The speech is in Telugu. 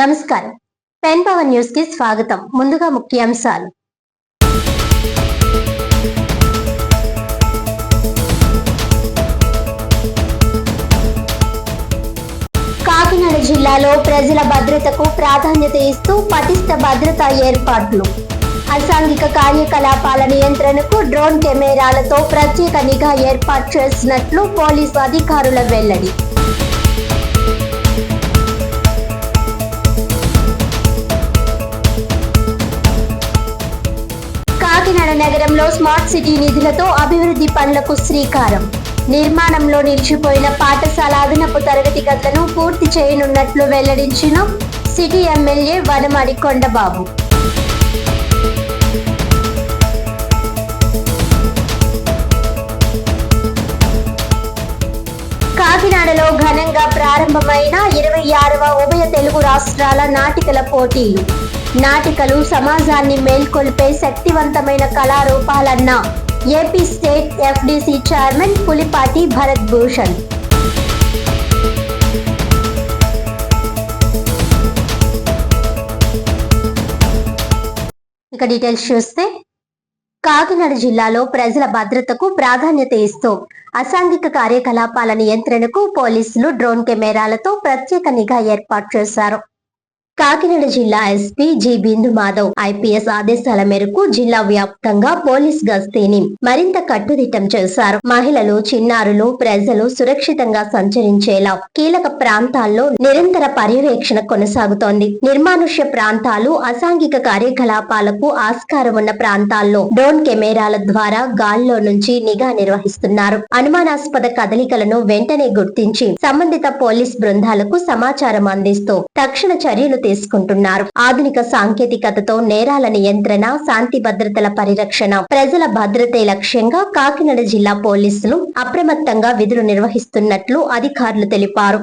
నమస్కారం. పెన్ పవర్ న్యూస్ కి స్వాగతం. ముందుగా ముఖ్యాంశాలు. కాకినాడ జిల్లాలో ప్రజల భద్రతకు ప్రాధాన్యత ఇస్తూ పటిష్ట భద్రతా ఏర్పాట్లు. అసాంఘిక కార్యకలాపాల నియంత్రణకు డ్రోన్ కెమెరాలతో ప్రత్యేక నిఘా ఏర్పాటు చేసినట్లు పోలీసు అధికారుల వెల్లడి. కాకినాడ నగరంలో స్మార్ట్ సిటీ నిధులతో అభివృద్ధి పనులకు శ్రీకారం. నిర్మాణంలో నిలిచిపోయిన పాఠశాల అదనపు తరగతి గదులను పూర్తి చేయనున్నట్లు వెల్లడించిన సిటీ ఎమ్మెల్యే వనమాడి కొండబాబు. కాకినాడలో ఘనంగా ప్రారంభమైన 26వ ఉభయ తెలుగు రాష్ట్రాల నాటికల పోటీలు. నాటికలు సమాజాన్ని మేల్కొల్పే శక్తివంతమైన కళారూపాలన్న AP state FDC chairman Pulipati Bharat Bhushan. ఇక డీటెయిల్స్ చూస్తే, కాకినాడ జిల్లాలో ప్రజల భద్రతకు ప్రాధాన్యత ఇస్తూ అసాంఘిక కార్యకలాపాల నియంత్రణకు పోలీసులు డ్రోన్ కెమెరాలతో ప్రత్యేక నిఘా ఏర్పాటు చేశారు. కాకినాడ జిల్లా ఎస్పీ జి బిందు మాధవ్ ఐపీఎస్ ఆదేశాల మేరకు జిల్లా వ్యాప్తంగా పోలీస్ గస్తీని మరింత కట్టుదిట్టం చేశారు. మహిళలు, చిన్నారులు, ప్రజలు సురక్షితంగా సంచరించేలా కీలక ప్రాంతాల్లో నిరంతర పర్యవేక్షణ కొనసాగుతోంది. నిర్మానుష్య ప్రాంతాలు, అసాంఘిక కార్యకలాపాలకు ఆస్కారం ఉన్న ప్రాంతాల్లో డ్రోన్ కెమెరాల ద్వారా గాల్లో నుంచి నిఘా నిర్వహిస్తున్నారు. అనుమానాస్పద కదలికలను వెంటనే గుర్తించి సంబంధిత పోలీస్ బృందాలకు సమాచారం అందిస్తూ తక్షణ చర్యలు తీసుకుంటున్నారు. ఆధునిక సాంకేతికతతో నేరాల నియంత్రణ, శాంతి భద్రతల పరిరక్షణ, ప్రజల భద్రతే లక్ష్యంగా కాకినాడ జిల్లా పోలీసులు అప్రమత్తంగా విధులు నిర్వహిస్తున్నట్లు అధికారులు తెలిపారు.